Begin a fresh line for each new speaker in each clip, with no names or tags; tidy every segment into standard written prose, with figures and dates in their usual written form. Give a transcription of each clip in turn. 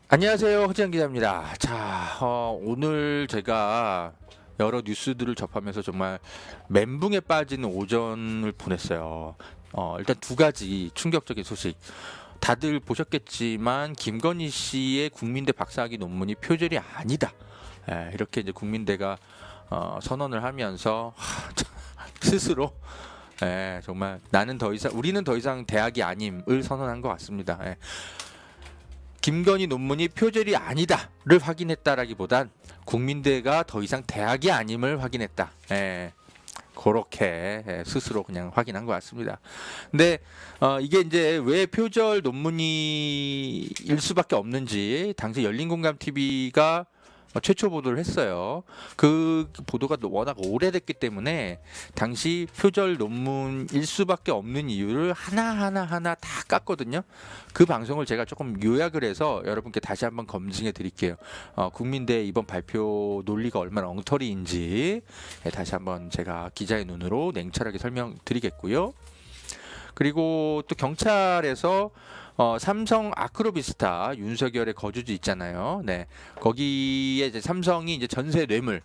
안녕하세요. 허지영 기자입니다. 자, 오늘 제가 여러 뉴스들을 접하면서 정말 멘붕에 빠진 오전을 보냈어요. 일단 두 가지 충격적인 소식. 다들 보셨겠지만 김건희 씨의 국민대 박사학위 논문이 표절이 아니다. 이렇게 이제 국민대가 선언을 하면서 스스로 정말 우리는 더 이상 대학이 아님을 선언한 것 같습니다. 김건희 논문이 표절이 아니다를 확인했다라기보단 국민대가 더 이상 대학이 아님을 확인했다. 그렇게 스스로 그냥 확인한 것 같습니다. 근데 이게 이제 왜 표절 논문이일 수밖에 없는지 당시 열린공감 TV가 최초 보도를 했어요. 그 보도가 워낙 오래됐기 때문에 당시 표절 논문일 수밖에 없는 이유를 하나 다 깠거든요. 그 방송을 제가 조금 요약을 해서 여러분께 다시 한번 검증해 드릴게요. 국민대 이번 발표 논리가 얼마나 엉터리인지 다시 한번 제가 기자의 눈으로 냉철하게 설명드리겠고요. 그리고 또 경찰에서 삼성 아크로비스타 윤석열의 거주지 있잖아요. 네, 거기에 이제 삼성이 이제 전세 뇌물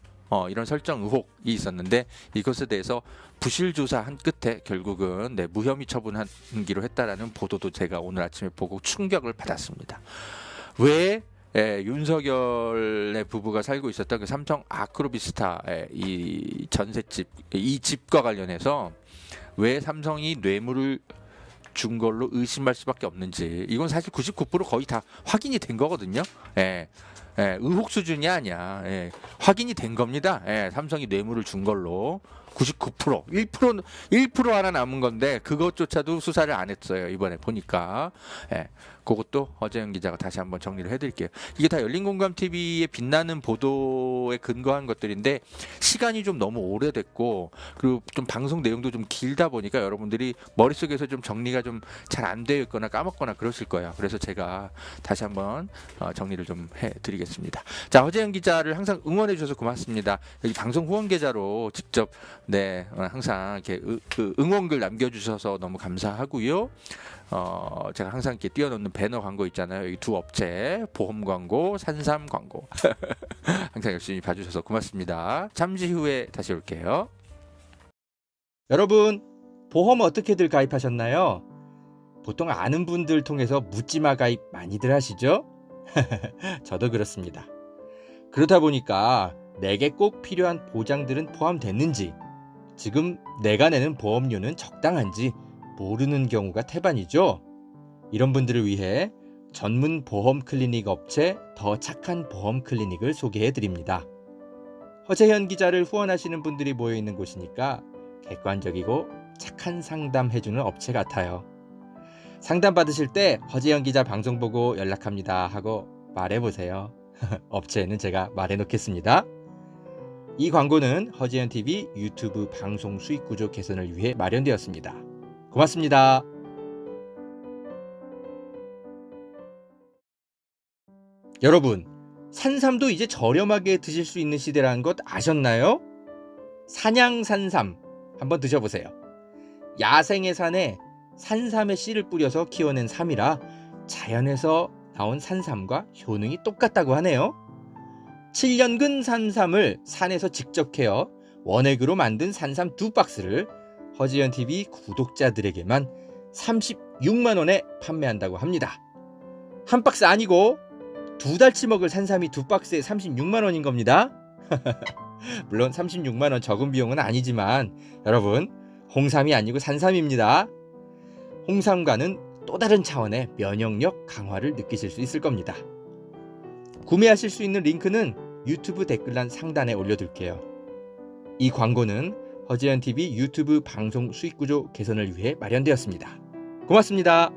이런 설정 의혹이 있었는데 이것에 대해서 부실 조사한 끝에 결국은 무혐의 처분하기로 했다라는 보도도 제가 오늘 아침에 보고 충격을 받았습니다. 왜 윤석열의 부부가 살고 있었던 그 삼성 아크로비스타의 이 전셋집 이 집과 관련해서 왜 삼성이 뇌물을 준 걸로 의심할 수밖에 없는지 이건 사실 99% 거의 다 확인이 된 거거든요. 의혹 수준이 아니야. 확인이 된 겁니다. 삼성이 뇌물을 준 걸로 99% 1% 하나 남은 건데 그것조차도 수사를 안 했어요. 이번에 보니까 그것도 허재영 기자가 다시 한번 정리를 해드릴게요. 이게 다 열린공감 TV의 빛나는 보도에 근거한 것들인데 시간이 좀 너무 오래됐고 그리고 좀 방송 내용도 좀 길다 보니까 여러분들이 머릿속에서 좀 정리가 좀 잘 안 되어 있거나 까먹거나 그러실 거예요. 그래서 제가 다시 한번 정리를 좀 해드리겠습니다. 자, 허재영 기자를 항상 응원해 주셔서 고맙습니다. 여기 방송 후원 계좌로 직접 항상 이렇게 응원글 남겨주셔서 너무 감사하고요. 제가 항상 이렇게 띄워놓는 배너 광고 있잖아요. 여기 두 업체 보험 광고, 산삼 광고 항상 열심히 봐주셔서 고맙습니다. 잠시 후에 다시 올게요.
여러분, 보험 어떻게들 가입하셨나요? 보통 아는 분들 통해서 묻지마 가입 많이들 하시죠? 저도 그렇습니다. 그러다 보니까 내게 꼭 필요한 보장들은 포함됐는지, 지금 내가 내는 보험료는 적당한지 모르는 경우가 태반이죠. 이런 분들을 위해 전문 보험 클리닉 업체 더 착한 보험 클리닉을 소개해 드립니다. 허재현 기자를 후원하시는 분들이 모여 있는 곳이니까 객관적이고 착한 상담해주는 업체 같아요. 상담 받으실 때 허재현 기자 방송 보고 연락합니다 하고 말해보세요. 업체는 제가 말해놓겠습니다. 이 광고는 허재현 TV 유튜브 방송 수익 구조 개선을 위해 마련되었습니다. 고맙습니다. 여러분, 산삼도 이제 저렴하게 드실 수 있는 시대라는 것 아셨나요? 산양산삼 한번 드셔보세요. 야생의 산에 산삼의 씨를 뿌려서 키워낸 삼이라 자연에서 나온 산삼과 효능이 똑같다고 하네요. 7년근 산삼을 산에서 직접 캐어 원액으로 만든 산삼 2박스를 허지연TV 구독자들에게만 36만원에 판매한다고 합니다. 한 박스 아니고 2달치 먹을 산삼이 2박스에 36만원인 겁니다. 물론 36만원 적은 비용은 아니지만 여러분, 홍삼이 아니고 산삼입니다. 홍삼과는 또 다른 차원의 면역력 강화를 느끼실 수 있을 겁니다. 구매하실 수 있는 링크는 유튜브 댓글란 상단에 올려둘게요. 이 광고는 허재현TV 유튜브 방송 수익구조 개선을 위해 마련되었습니다. 고맙습니다.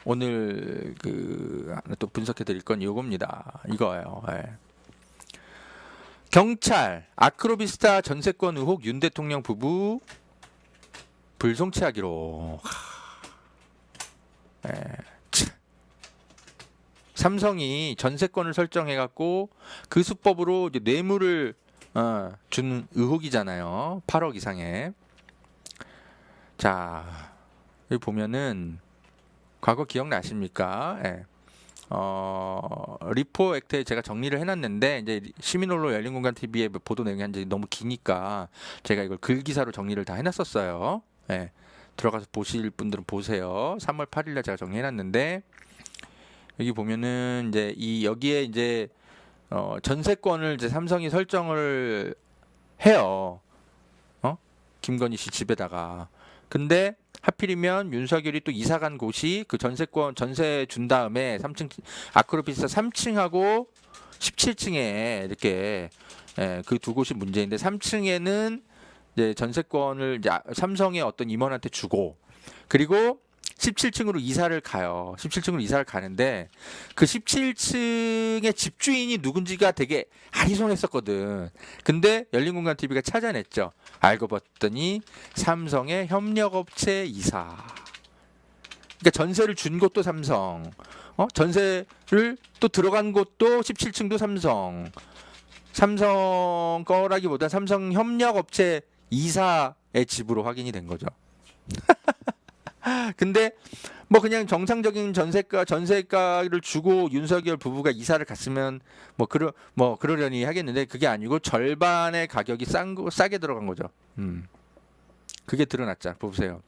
오늘 또 분석해 드릴 건 이겁니다. 이거예요. 경찰 아크로비스타 전세권 의혹 윤 대통령 부부 불송치하기로. 삼성이 전세권을 설정해갖고 그 수법으로 이제 뇌물을 주는 의혹이잖아요. 8억 이상의. 자, 여기 보면은 과거 기억나십니까? 예. 리포 액트에 제가 정리를 해놨는데 이제 시민언론 열린공간 TV의 보도 내용이 한지 너무 기니까 제가 이걸 글기사로 정리를 다 해놨었어요. 예. 들어가서 보실 분들은 보세요. 3월 8일날 제가 정리해놨는데 여기 보면은 이제 여기에 이제 전세권을 이제 삼성이 설정을 해요. 김건희 씨 집에다가. 근데 하필이면 윤석열이 또 이사 간 곳이 그 전세 준 다음에 3층 아크로피스 3층하고 17층에 이렇게 그 두 곳이 문제인데 3층에는 이제 전세권을 이제 삼성의 어떤 임원한테 주고 그리고 17층으로 이사를 가요. 17층으로 이사를 가는데 그 17층의 집주인이 누군지가 되게 아리송했었거든. 근데 열린공간 TV가 찾아냈죠. 알고 봤더니 삼성의 협력업체 이사. 그러니까 전세를 준 곳도 삼성. 전세를 또 들어간 곳도 17층도 삼성. 삼성 거라기보다 삼성 협력업체 이사의 집으로 확인이 된 거죠. 근데 뭐 그냥 정상적인 전세가를 주고 윤석열 부부가 이사를 갔으면 그러려니 하겠는데 그게 아니고 절반의 가격이 싸게 들어간 거죠. 그게 드러났죠. 보세요.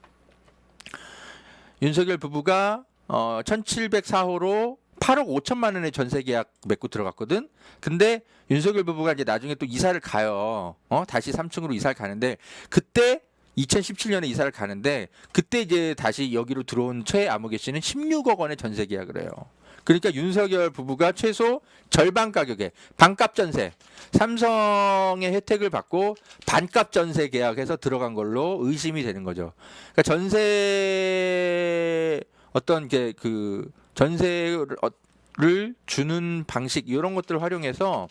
윤석열 부부가 1704호로 8억 5천만 원의 전세 계약 맺고 들어갔거든. 근데 윤석열 부부가 이제 나중에 또 이사를 가요. 다시 3층으로 이사를 가는데 그때 2017년에 이사를 가는데 그때 이제 다시 여기로 들어온 최아무개 씨는 16억 원의 전세 계약을 해요. 그러니까 윤석열 부부가 최소 절반 가격에 반값 전세, 삼성의 혜택을 받고 반값 전세 계약해서 들어간 걸로 의심이 되는 거죠. 그러니까 어떤 게 그 전세를 주는 방식 이런 것들을 활용해서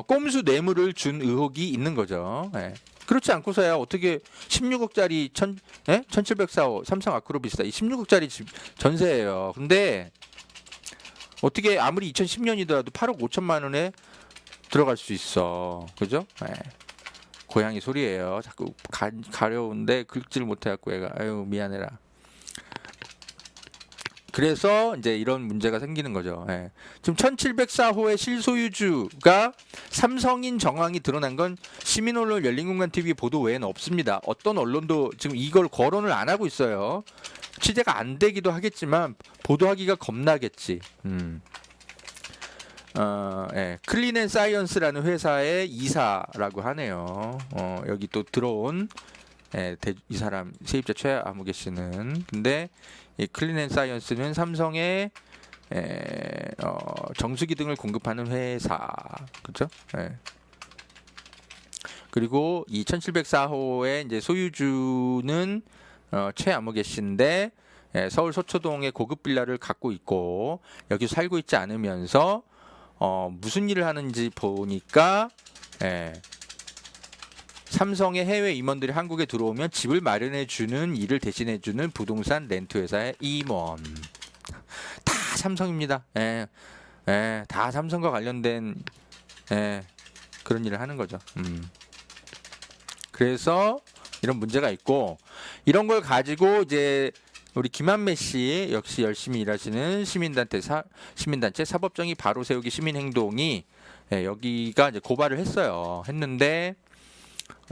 꼼수 뇌물을 준 의혹이 있는 거죠. 네. 그렇지 않고서야 어떻게 16억짜리 1704호 삼성 아크로비스타 이 16억짜리 집 전세예요. 근데 어떻게 아무리 2010년이더라도 8억 5천만 원에 들어갈 수 있어. 그죠? 네. 고양이 소리예요. 자꾸 가려운데 긁지를 못해갖고 얘가 아유 미안해라. 그래서 이제 이런 문제가 생기는 거죠. 예. 지금 1704호의 실소유주가 삼성인 정황이 드러난 건 시민언론 열린공간 TV 보도 외에는 없습니다. 어떤 언론도 지금 이걸 거론을 안 하고 있어요. 취재가 안 되기도 하겠지만 보도하기가 겁나겠지. 클린앤사이언스라는 회사의 이사라고 하네요. 여기 또 들어온 이 사람 세입자 최아무개 씨는 근데 이 클린앤사이언스는 삼성의 정수기 등을 공급하는 회사, 그렇죠? 그리고 이 1704호의 이제 소유주는 최아무개 씨인데 서울 서초동에 고급 빌라를 갖고 있고 여기 살고 있지 않으면서 무슨 일을 하는지 보니까 삼성의 해외 임원들이 한국에 들어오면 집을 마련해주는 일을 대신해주는 부동산 렌트 회사의 임원. 다 삼성입니다. 다 삼성과 관련된 그런 일을 하는 거죠. 그래서 이런 문제가 있고 이런 걸 가지고 이제 우리 김한매 씨 역시 열심히 일하시는 시민단체 사법정의 바로 세우기 시민행동이 여기가 이제 고발을 했는데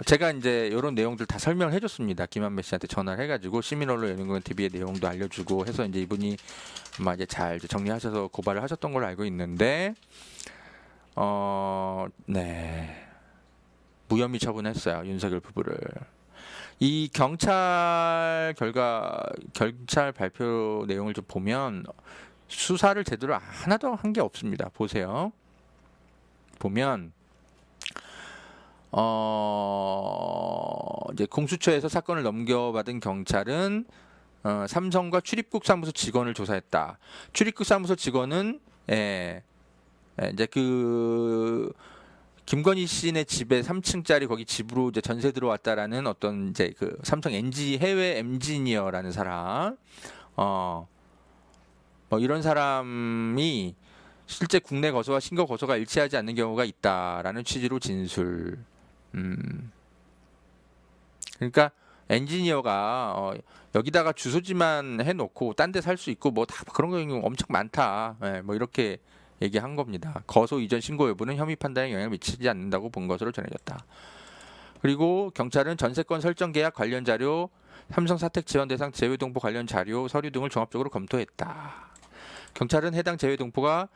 제가 이제 이런 내용들 다 설명을 해줬습니다. 김한매 씨한테 전화를 해가지고 시민언론 열린공간 TV의 내용도 알려주고 해서 이제 이분이 아마 이제 잘 정리하셔서 고발을 하셨던 걸로 알고 있는데, 무혐의 처분했어요. 윤석열 부부를. 이 경찰 발표 내용을 좀 보면 수사를 제대로 하나도 한 게 없습니다. 보세요. 보면. 이제 공수처에서 사건을 넘겨받은 경찰은 삼성과 출입국 사무소 직원을 조사했다. 출입국 사무소 직원은 이제 그 김건희 씨네 집에 3층짜리 거기 집으로 이제 전세 들어왔다라는 어떤 이제 그 삼성 NG 해외 엔지니어라는 사람, 뭐 이런 사람이 실제 국내 거소와 신고 거소가 일치하지 않는 경우가 있다라는 취지로 진술. 그러니까 엔지니어가 여기다가 주소지만 해놓고 딴 데 살 수 있고 뭐 다 그런 경우 엄청 많다. 예, 뭐 이렇게 얘기한 겁니다. 거소 이전 신고 여부는 혐의 판단에 영향을 미치지 않는다고 본 것으로 전해졌다. 그리고 경찰은 전세권 설정 계약 관련 자료, 삼성 사택 지원 대상 제외 동포 관련 자료, 서류 등을 종합적으로 검토했다. 경찰은 해당 제외 동포가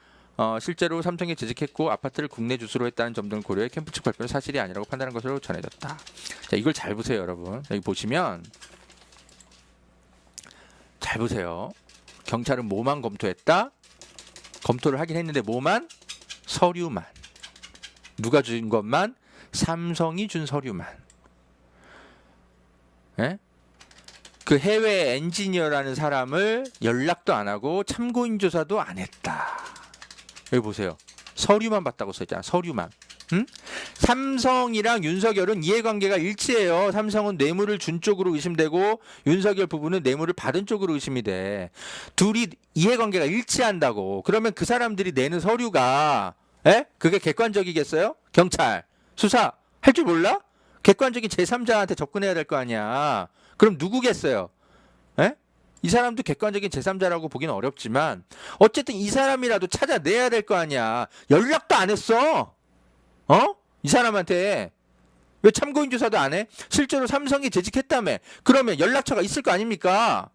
실제로 삼성에 재직했고 아파트를 국내 주소로 했다는 점 등을 고려해 캠프 측 발표는 사실이 아니라고 판단한 것으로 전해졌다. 자, 이걸 잘 보세요, 여러분. 여기 보시면 잘 보세요. 경찰은 뭐만 검토했다? 검토를 하긴 했는데 뭐만? 서류만. 누가 준 것만? 삼성이 준 서류만. 예? 그 해외 엔지니어라는 사람을 연락도 안 하고 참고인 조사도 안 했다. 여기 보세요. 서류만 봤다고 써있잖아. 서류만. 응? 삼성이랑 윤석열은 이해관계가 일치해요. 삼성은 뇌물을 준 쪽으로 의심되고 윤석열 부부는 뇌물을 받은 쪽으로 의심이 돼. 둘이 이해관계가 일치한다고. 그러면 그 사람들이 내는 서류가 그게 객관적이겠어요? 경찰 수사 할 줄 몰라? 객관적인 제3자한테 접근해야 될 거 아니야. 그럼 누구겠어요? 이 사람도 객관적인 제3자라고 보기는 어렵지만 어쨌든 이 사람이라도 찾아내야 될 거 아니야. 연락도 안 했어. 이 사람한테 왜 참고인 조사도 안 해? 실제로 삼성에 재직했다며. 그러면 연락처가 있을 거 아닙니까?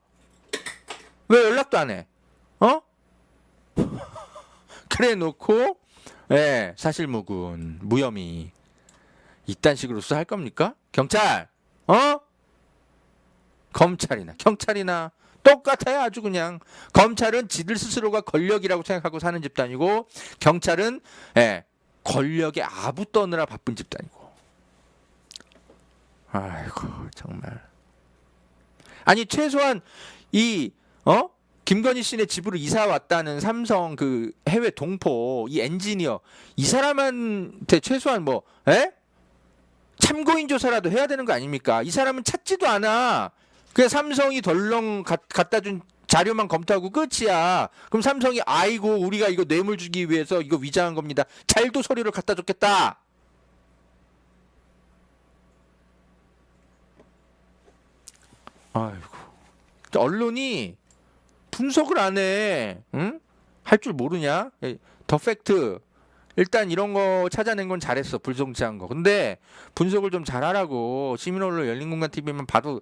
왜 연락도 안 해? 그래 놓고 사실무근 무혐의 이딴 식으로 수사할 겁니까? 경찰 검찰이나 경찰이나 똑같아요. 아주 그냥 검찰은 지들 스스로가 권력이라고 생각하고 사는 집단이고 경찰은 권력에 아부 떠느라 바쁜 집단이고. 아이고 정말. 아니 최소한 이 김건희 씨네 집으로 이사 왔다는 삼성 그 해외 동포 이 엔지니어 이 사람한테 최소한 뭐 참고인 조사라도 해야 되는 거 아닙니까? 이 사람은 찾지도 않아. 그냥 삼성이 덜렁 갖다 준 자료만 검토하고 끝이야. 그럼 삼성이 아이고 우리가 이거 뇌물 주기 위해서 이거 위장한 겁니다. 잘도 서류를 갖다 줬겠다. 아이고. 언론이 분석을 안 해. 응? 할 줄 모르냐? 더 팩트. 일단 이런 거 찾아낸 건 잘했어. 불성치한 거. 근데 분석을 좀 잘하라고. 시민언론 열린공간 TV만 봐도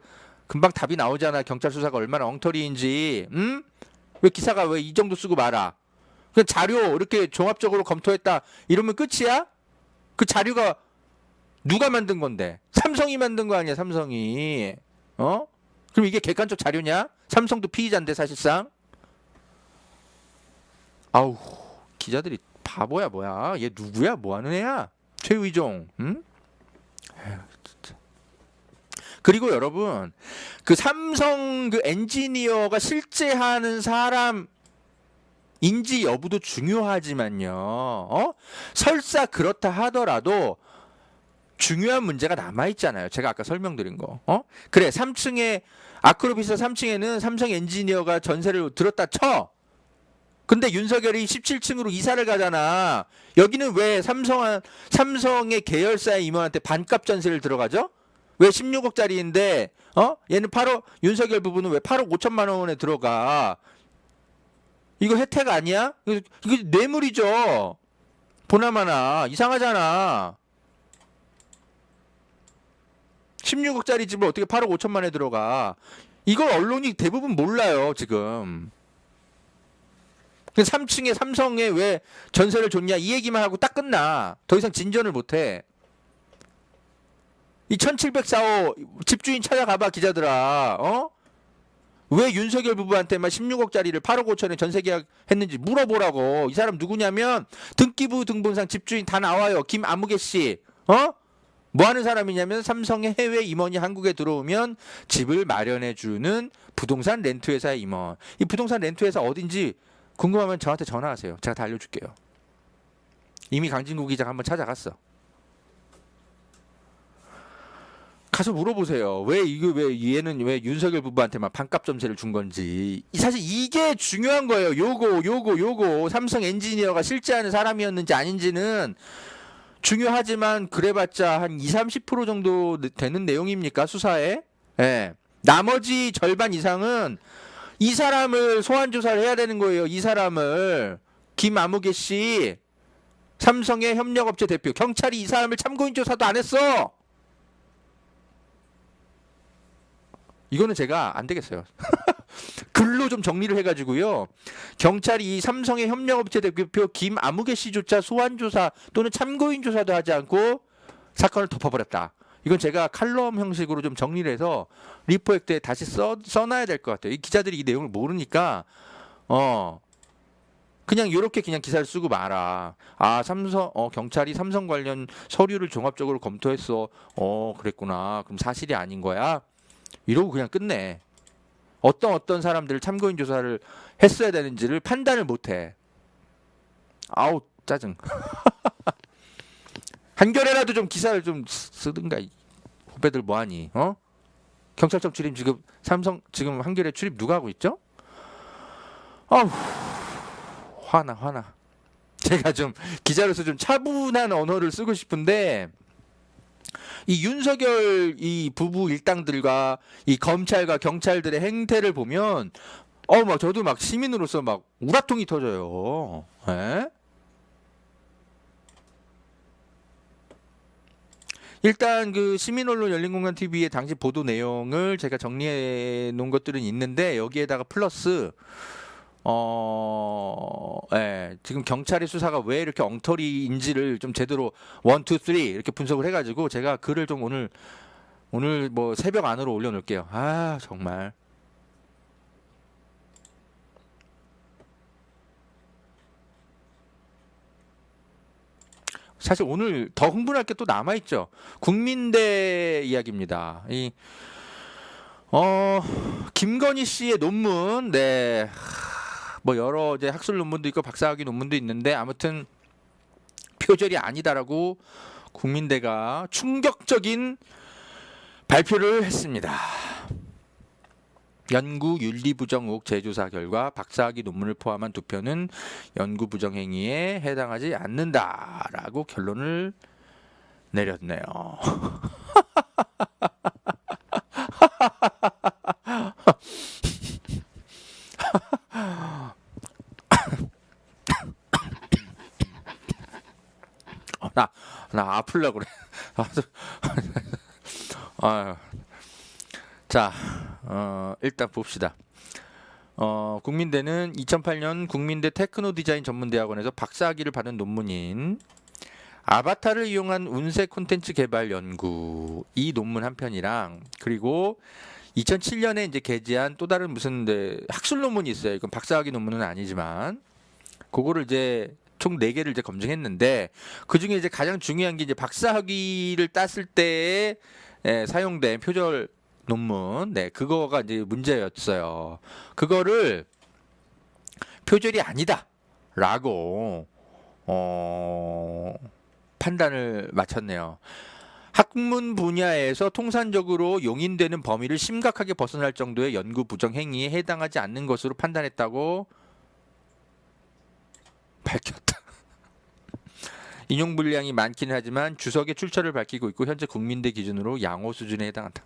금방 답이 나오잖아. 경찰 수사가 얼마나 엉터리인지. 응? 왜 기사가 왜 이 정도 쓰고 말아? 그냥 자료 이렇게 종합적으로 검토했다 이러면 끝이야? 그 자료가 누가 만든 건데? 삼성이 만든 거 아니야? 삼성이. 그럼 이게 객관적 자료냐? 삼성도 피의자인데 사실상. 아우 기자들이 바보야 뭐야? 얘 누구야? 뭐 하는 애야? 최의종. 응? 에휴, 진짜. 그리고 여러분 그 삼성 그 엔지니어가 실제 하는 사람인지 여부도 중요하지만요. 설사 그렇다 하더라도 중요한 문제가 남아있잖아요. 제가 아까 설명드린 거. 그래 3층에 아크로비스 3층에는 삼성 엔지니어가 전세를 들었다 쳐. 근데 윤석열이 17층으로 이사를 가잖아. 여기는 왜 삼성의 계열사의 임원한테 반값 전세를 들어가죠? 왜 16억짜리인데 얘는 8억 윤석열 부부는 왜 8억 5천만 원에 들어가? 이거 혜택 아니야? 이거 뇌물이죠. 보나마나 이상하잖아. 16억짜리 집을 어떻게 8억 5천만에 들어가? 이걸 언론이 대부분 몰라요 지금. 3층에 삼성에 왜 전세를 줬냐 이 얘기만 하고 딱 끝나. 더 이상 진전을 못해. 이 1704호 집주인 찾아가봐 기자들아. 왜 윤석열 부부한테만 16억짜리를 8억 5천에 전세 계약했는지 물어보라고. 이 사람 누구냐면 등기부 등본상 집주인 다 나와요. 김아무개 씨. 뭐 하는 사람이냐면 삼성의 해외 임원이 한국에 들어오면 집을 마련해주는 부동산 렌트회사의 임원. 이 부동산 렌트회사 어딘지 궁금하면 저한테 전화하세요. 제가 다 알려줄게요. 이미 강진구 기자가 한번 찾아갔어. 가서 물어보세요. 왜 얘는 왜 윤석열 부부한테만 반값 점세를 준 건지. 사실 이게 중요한 거예요. 요거 삼성 엔지니어가 실제 하는 사람이었는지 아닌지는 중요하지만 그래봤자 한 20-30% 정도 되는 내용입니까 수사에? 예. 나머지 절반 이상은 이 사람을 소환 조사를 해야 되는 거예요. 이 사람을 김아무개 씨 삼성의 협력업체 대표 경찰이 이 사람을 참고인 조사도 안 했어. 이거는 제가 안 되겠어요. 글로 좀 정리를 해가지고요. 경찰이 이 삼성의 협력업체 대표 김아무개 씨조차 소환 조사 또는 참고인 조사도 하지 않고 사건을 덮어버렸다. 이건 제가 칼럼 형식으로 좀 정리를 해서 리포액트에 다시 써놔야 될 것 같아요. 이 기자들이 이 내용을 모르니까 그냥 이렇게 그냥 기사를 쓰고 말아. 아 삼성 경찰이 삼성 관련 서류를 종합적으로 검토했어. 그랬구나. 그럼 사실이 아닌 거야. 이러고 그냥 끝내. 어떤 사람들을 참고인 조사를 했어야 되는지를 판단을 못해. 아우 짜증. 한겨레라도 좀 기사를 좀 쓰든가. 후배들 뭐하니? 경찰청 출입 지금 삼성 지금 한겨레 출입 누가 하고 있죠? 아우 화나. 제가 좀 기자로서 좀 차분한 언어를 쓰고 싶은데 이 윤석열 이 부부 일당들과 이 검찰과 경찰들의 행태를 보면 막 저도 막 시민으로서 막 우라통이 터져요. 에? 일단 그 시민언론 열린공간 TV의 당시 보도 내용을 제가 정리해 놓은 것들은 있는데 여기에다가 플러스 지금 경찰의 수사가 왜 이렇게 엉터리인지를 좀 제대로 1, 2, 3 이렇게 분석을 해가지고 제가 글을 좀 오늘 뭐 새벽 안으로 올려놓을게요. 아 정말. 사실 오늘 더 흥분할 게 또 남아있죠. 국민대 이야기입니다. 김건희 씨의 논문, 네. 뭐 여러 이제 학술 논문도 있고 박사학위 논문도 있는데 아무튼 표절이 아니다라고 국민대가 충격적인 발표를 했습니다. 연구 윤리 부정 의혹 재조사 결과 박사학위 논문을 포함한 두 편은 연구 부정 행위에 해당하지 않는다라고 결론을 내렸네요. 나 아플라 그래. 자, 일단 봅시다. 국민대는 2008년 국민대 테크노 디자인 전문대학원에서 박사학위를 받은 논문인 아바타를 이용한 운세 콘텐츠 개발 연구 이 논문 한 편이랑 그리고 2007년에 이제 게재한 또 다른 무슨 학술 논문이 있어요. 이건 박사학위 논문은 아니지만 그거를 이제 총 4개를 이제 검증했는데 그 중에 이제 가장 중요한 게 이제 박사학위를 땄을 때에 사용된 표절 논문, 네, 그거가 이제 문제였어요. 그거를 표절이 아니다라고 판단을 마쳤네요. 학문 분야에서 통산적으로 용인되는 범위를 심각하게 벗어날 정도의 연구 부정 행위에 해당하지 않는 것으로 판단했다고 밝혔다. 인용 분량이 많기는 하지만 주석의 출처를 밝히고 있고 현재 국민대 기준으로 양호 수준에 해당한다.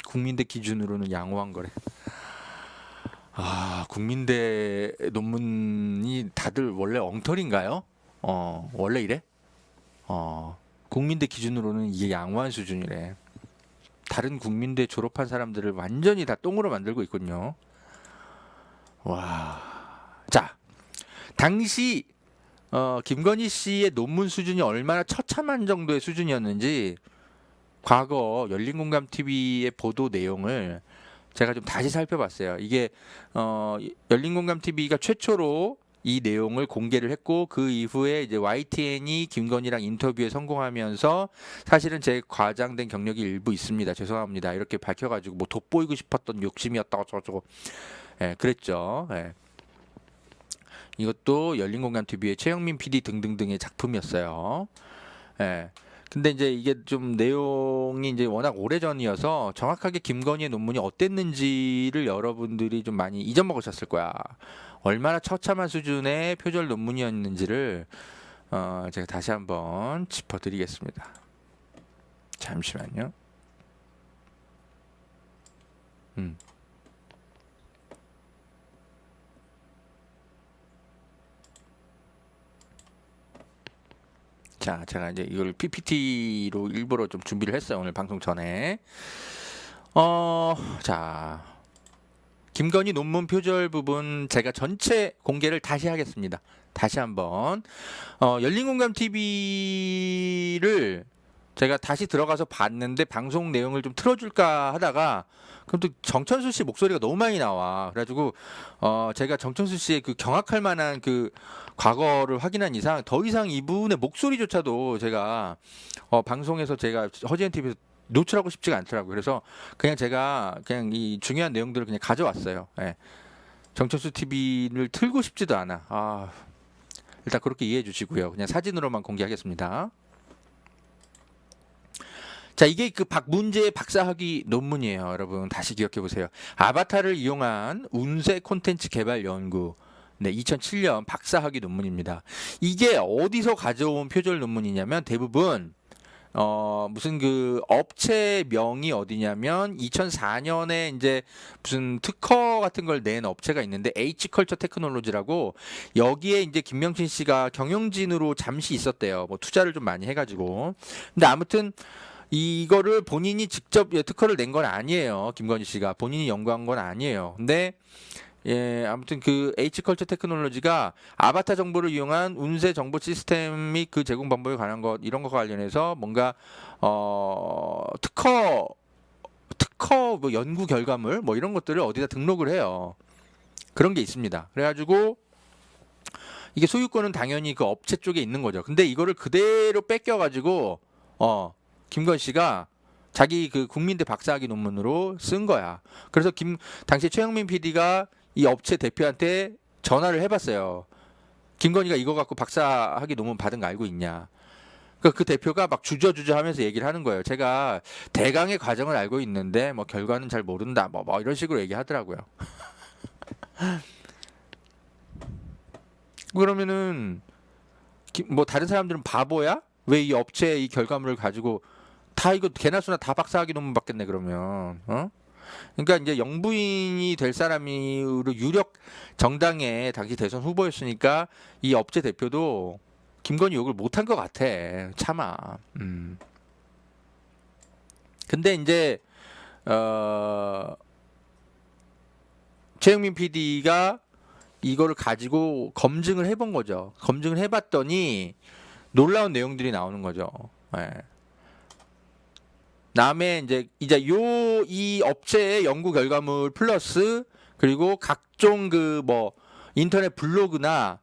국민대 기준으로는 양호한 거래. 국민대 논문이 다들 원래 엉터리인가요? 원래 이래? 국민대 기준으로는 이게 양호한 수준이래. 다른 국민대 졸업한 사람들을 완전히 다 똥으로 만들고 있군요. 와. 자, 당시 김건희 씨의 논문 수준이 얼마나 처참한 정도의 수준이었는지 과거 열린공감 TV의 보도 내용을 제가 좀 다시 살펴봤어요. 이게 열린공감 TV가 최초로 이 내용을 공개를 했고 그 이후에 이제 YTN이 김건희랑 인터뷰에 성공하면서 사실은 제 과장된 경력이 일부 있습니다. 죄송합니다. 이렇게 밝혀가지고 뭐 돋보이고 싶었던 욕심이었다고 저쩌고 그랬죠. 이것도 열린공감 TV의 최영민 PD 등등등의 작품이었어요. 근데 이제 이게 좀 내용이 이제 워낙 오래전이어서 정확하게 김건희의 논문이 어땠는지를 여러분들이 좀 많이 잊어먹으셨을 거야. 얼마나 처참한 수준의 표절 논문이었는지를 제가 다시 한번 짚어드리겠습니다. 잠시만요. 자, 제가 이제 이걸 PPT로 일부러 좀 준비를 했어요. 오늘 방송 전에. 자. 김건희 논문 표절 부분 제가 전체 공개를 다시 하겠습니다. 다시 한번. 열린공감 TV를 제가 다시 들어가서 봤는데 방송 내용을 좀 틀어줄까 하다가 그럼 또 정천수 씨 목소리가 너무 많이 나와. 그래가지고 제가 정천수 씨의 그 경악할 만한 그 과거를 확인한 이상 더 이상 이분의 목소리조차도 제가 방송에서 제가 허지엔 TV에서 노출하고 싶지가 않더라고요. 그래서 그냥 제가 그냥 이 중요한 내용들을 그냥 가져왔어요. 예. 정천수 TV를 틀고 싶지도 않아. 일단 그렇게 이해해 주시고요. 그냥 사진으로만 공개하겠습니다. 자, 이게 그 박문재의 박사학위 논문이에요. 여러분 다시 기억해 보세요. 아바타를 이용한 운세 콘텐츠 개발 연구. 네, 2007년 박사학위 논문입니다. 이게 어디서 가져온 표절 논문이냐면 대부분 무슨 그 업체 명이 어디냐면 2004년에 이제 무슨 특허 같은 걸 낸 업체가 있는데 H컬처 테크놀로지라고 여기에 이제 김명신 씨가 경영진으로 잠시 있었대요. 뭐 투자를 좀 많이 해가지고. 근데 아무튼 이거를 본인이 직접 특허를 낸 건 아니에요. 김건희 씨가 본인이 연구한 건 아니에요. 근데 아무튼 그 H컬처 테크놀로지가 아바타 정보를 이용한 운세 정보 시스템 및 그 제공 방법에 관한 것 이런 것과 관련해서 뭔가 특허 뭐 연구 결과물 뭐 이런 것들을 어디다 등록을 해요. 그런 게 있습니다. 그래가지고 이게 소유권은 당연히 그 업체 쪽에 있는 거죠. 근데 이거를 그대로 뺏겨가지고 김건 씨가 자기 그 국민대 박사학위 논문으로 쓴 거야. 그래서 당시 최영민 PD가 이 업체 대표한테 전화를 해봤어요. 김건희가 이거 갖고 박사학위 논문 받은 거 알고 있냐? 그 대표가 막 주저주저 하면서 얘기를 하는 거예요. 제가 대강의 과정을 알고 있는데 뭐 결과는 잘 모른다. 뭐 이런 식으로 얘기하더라고요. 그러면은 뭐 다른 사람들은 바보야? 왜 이 업체의 이 결과물을 가지고 다 이거 개나 소나 다 박사학위 논문 받겠네 그러면. 그러니까 이제 영부인이 될 사람으로 유력 정당의 당시 대선 후보였으니까 이 업체 대표도 김건희 욕을 못한 것 같아. 차마. 근데 이제 최영민 PD가 이거를 가지고 검증을 해본 거죠. 검증을 해봤더니 놀라운 내용들이 나오는 거죠. 예. 남의 이제 이 업체의 연구 결과물 플러스 그리고 각종 그 뭐 인터넷 블로그나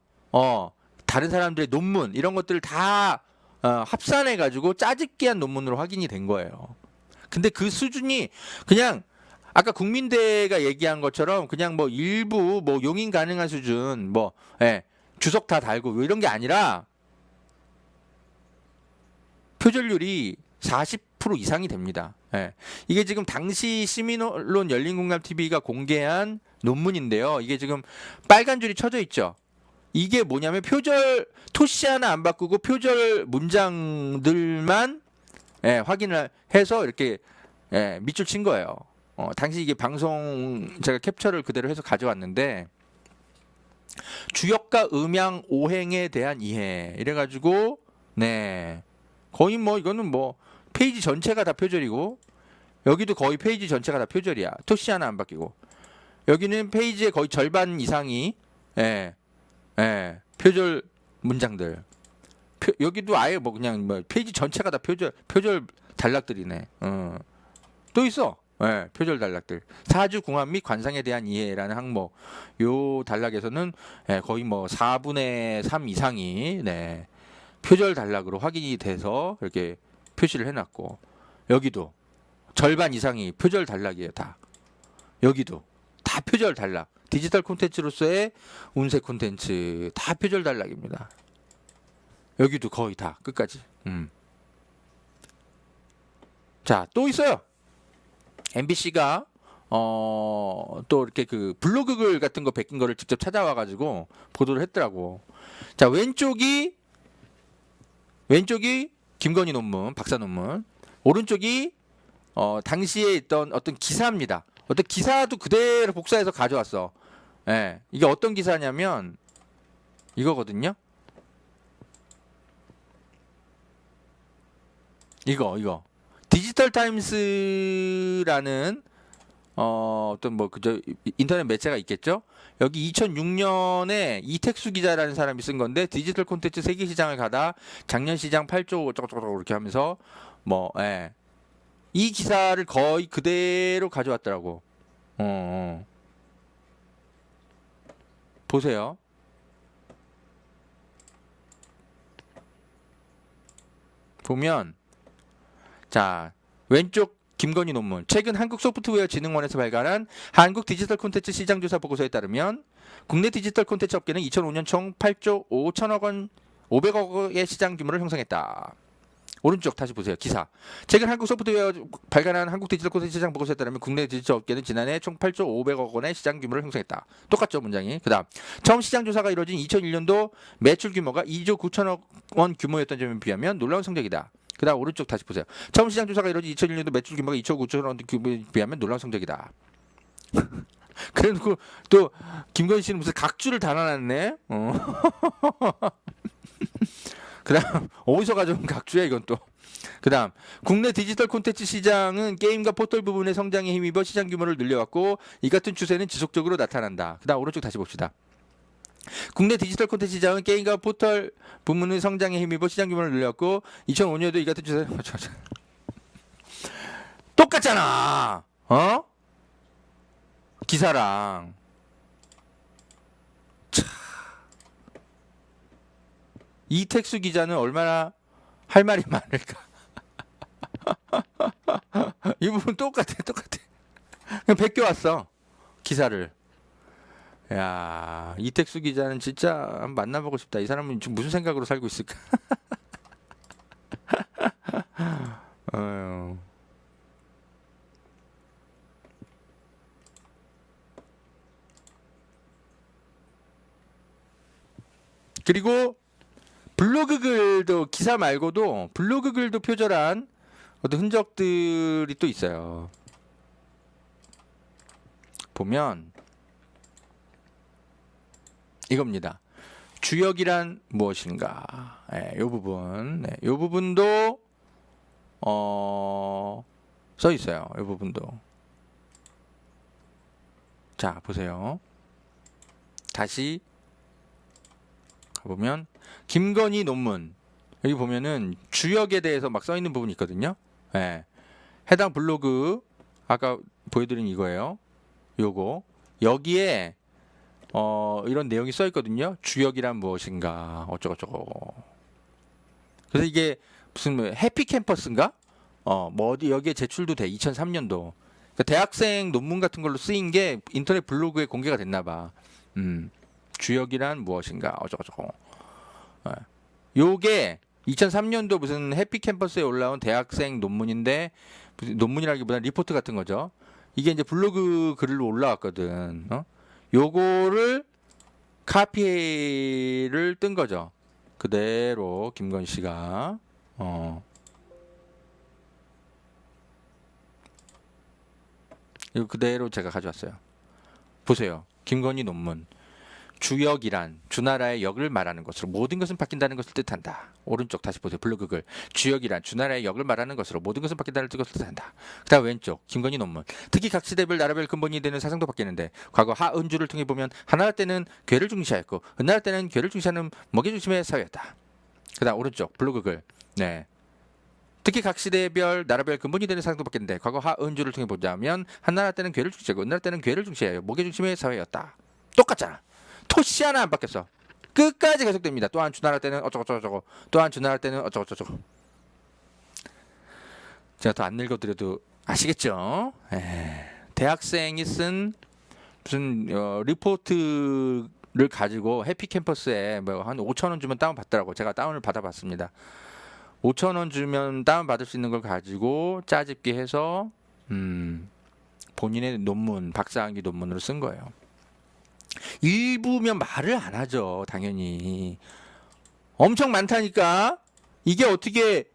다른 사람들의 논문 이런 것들을 다 합산해 가지고 짜집기한 논문으로 확인이 된 거예요. 근데 그 수준이 그냥 아까 국민대가 얘기한 것처럼 그냥 뭐 일부 뭐 용인 가능한 수준 뭐 주석 다 달고 뭐 이런 게 아니라 표절률이 40% 이상이 됩니다. 이게 지금 당시 시민언론 열린공감TV가 공개한 논문인데요. 이게 지금 빨간 줄이 쳐져 있죠. 이게 뭐냐면 표절 토시 하나 안 바꾸고 표절 문장들만 확인을 해서 이렇게 밑줄 친 거예요. 당시 이게 방송 제가 캡처를 그대로 해서 가져왔는데 주역과 음양 오행에 대한 이해 이래가지고 거의 뭐 이거는 뭐 페이지 전체가 다 표절이고 여기도 거의 페이지 전체가 다 표절이야. 토시 하나 안 바뀌고 여기는 페이지의 거의 절반 이상이 표절 문장들. 여기도 아예 뭐 그냥 뭐 페이지 전체가 다 표절 단락들이네. 또 있어. 표절 단락들. 사주 궁합 및 관상에 대한 이해라는 항목. 요 단락에서는 거의 뭐 4분의 3 이상이 표절 단락으로 확인이 돼서 이렇게 표시를 해놨고 여기도 절반 이상이 표절 단락이에요. 다. 여기도 다 표절 단락. 디지털 콘텐츠로서의 운세 콘텐츠 다 표절 단락입니다. 여기도 거의 다 끝까지. 자, 또 있어요. MBC가 또 이렇게 그 블로그 글 같은 거 베낀 거를 직접 찾아와 가지고 보도를 했더라고. 자, 왼쪽이 김건희 논문, 박사 논문. 오른쪽이 당시에 있던 어떤 기사입니다. 어떤 기사도 그대로 복사해서 가져왔어. 예. 이게 어떤 기사냐면 이거거든요. 이거. 디지털 타임스라는 어떤 뭐 그저 인터넷 매체가 있겠죠. 여기 2006년에 이택수 기자라는 사람이 쓴 건데 디지털 콘텐츠 세계 시장을 가다 작년 시장 8조 쪼쪼쪼 이렇게 하면서 뭐 예. 이 기사를 거의 그대로 가져왔더라고. 보세요. 보면 자, 왼쪽 김건희 논문. 최근 한국소프트웨어진흥원에서 발간한 한국 디지털 콘텐츠 시장조사 보고서에 따르면 국내 디지털 콘텐츠 업계는 2005년 총 8조 5천억 원, 500억의 시장 규모를 형성했다. 오른쪽 다시 보세요. 기사. 최근 한국소프트웨어 발간한 한국 디지털 콘텐츠 시장 보고서에 따르면 국내 디지털 업계는 지난해 총 8조 500억 원의 시장 규모를 형성했다. 똑같죠, 문장이. 그다음 처음 시장 조사가 이루어진 2001년도 매출 규모가 2조 9천억 원 규모였던 점에 비하면 놀라운 성적이다. 그다음 오른쪽 다시 보세요. 처음 시장 조사가 이루어진 2001년도 매출 규모가 2조 9천억 원 규모에 비하면 놀라운 성적이다. 그래놓고 또 김건희 씨는 무슨 각주를 다 나눴네. 그다음 어디서 가져온 각주야 이건 또. 그다음 국내 디지털 콘텐츠 시장은 게임과 포털 부분의 성장에 힘입어 시장 규모를 늘려왔고 이 같은 추세는 지속적으로 나타난다. 그다음 오른쪽 다시 봅시다. 국내 디지털 콘텐츠 시장은 게임과 포털 부문의 성장에 힘입어 시장 규모를 늘렸고 2005년에도 이 같은 추세 똑같잖아. 기사랑 이택수 기자는 얼마나 할 말이 많을까. 이 부분 똑같아. 그냥 베껴왔어 기사를. 야, 이택수 기자는 진짜 한번 만나보고 싶다. 이 사람은 지금 무슨 생각으로 살고 있을까? 그리고 블로그 글도 기사 말고도 블로그 글도 표절한 어떤 흔적들이 또 있어요. 보면 이겁니다. 주역이란 무엇인가? 이 부분, 이 부분도 써 있어요. 이 부분도. 자, 보세요. 다시 가보면 김건희 논문 여기 보면은 주역에 대해서 막 써 있는 부분이 있거든요. 해당 블로그 아까 보여드린 이거예요. 요거 여기에 이런 내용이 써 있거든요. 주역이란 무엇인가 어쩌고저쩌고. 그래서 이게 무슨 뭐 해피 캠퍼스인가? 뭐 어디 여기에 제출도 돼. 2003년도. 그러니까 대학생 논문 같은 걸로 쓰인 게 인터넷 블로그에 공개가 됐나 봐. 주역이란 무엇인가 어쩌고저쩌고. 요게 2003년도 무슨 해피 캠퍼스에 올라온 대학생 논문인데 무슨 논문이라기보다는 리포트 같은 거죠. 이게 이제 블로그 글로 올라왔거든. 요거를 카피를 뜬 거죠. 그대로 김건희 씨가 이거 그대로 제가 가져왔어요. 보세요. 김건희 논문. 주역이란 주나라의 역을 말하는 것으로 모든 것은 바뀐다는 것을 뜻한다. 오른쪽 다시 보세요. 블로그 글. 주역이란 주나라의 역을 말하는 것으로 모든 것은 바뀐다는 것을 뜻한다. 그다음 왼쪽 김건희 논문. 특히 각 시대별 나라별 근본이 되는 사상도 바뀌는데 과거 하은주를 통해 보면 한나라 때는 괴를 중시하였고 은나라 때는 괴를 중시하는 먹이 중심의 사회였다. 그다음 오른쪽 블로그 글. 네. 특히 각 시대별 나라별 근본이 되는 사상도 바뀌는데 과거 하은주를 통해 보자면 한나라 때는 괴를 중시하고 은나라 때는 괴를 중시하여 먹이 중심의 사회였다. 똑같잖아. 토시 하나 안 바뀌었어. 끝까지 계속됩니다. 또한 주나라 때는 어쩌고저쩌고 또한 주나라 때는 어쩌고저쩌고. 제가 더 안 읽어드려도 아시겠죠? 대학생이 쓴 무슨 리포트를 가지고 해피캠퍼스에 뭐 한 5,000원 주면 다운 받더라고. 제가 다운을 받아봤습니다. 5,000원 주면 다운 받을 수 있는 걸 가지고 짜집기 해서 본인의 논문, 박사학위 논문으로 쓴 거예요. 일부면 말을 안 하죠, 당연히. 엄청 많다니까. 이게 어떻게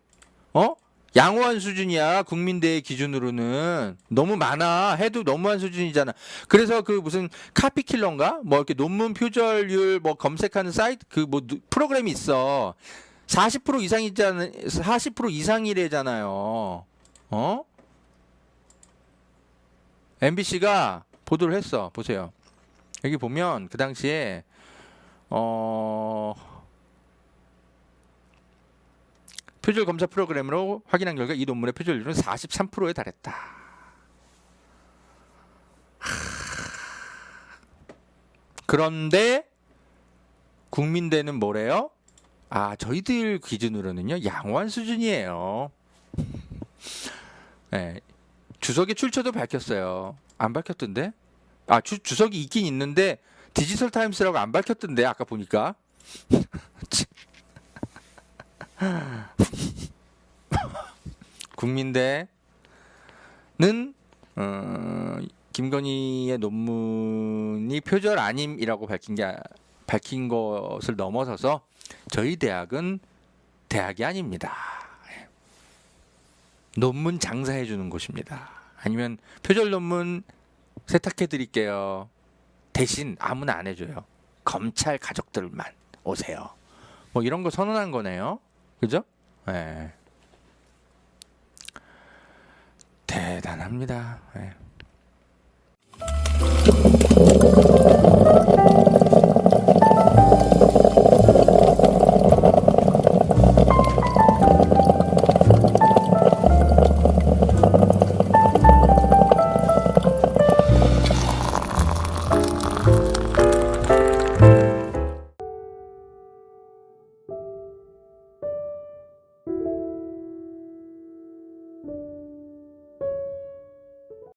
양호한 수준이야. 국민대의 기준으로는 너무 많아. 해도 너무한 수준이잖아. 그래서 그 무슨 카피킬러인가? 뭐 이렇게 논문 표절률 뭐 검색하는 사이트 그 뭐 프로그램이 있어. 40% 이상이잖아. 40% 이상이래잖아요. MBC가 보도를 했어. 보세요. 여기 보면 그 당시에 표절 검사 프로그램으로 확인한 결과 이 논문의 표절률은 43%에 달했다. 그런데 국민대는 뭐래요? 저희들 기준으로는요, 양호한 수준이에요. 네, 주석의 출처도 밝혔어요. 안 밝혔던데? 주석이 있긴 있는데 디지털 타임스라고 안 밝혔던데 아까 보니까. 국민대는 김건희의 논문이 표절 아님이라고 밝힌 것을 넘어서서 저희 대학은 대학이 아닙니다. 논문 장사해 주는 곳입니다. 아니면 표절 논문 세탁해 드릴게요. 대신 아무나 안 해줘요. 검찰 가족들만 오세요. 뭐 이런 거 선언한 거네요. 그죠? 네. 대단합니다. 네.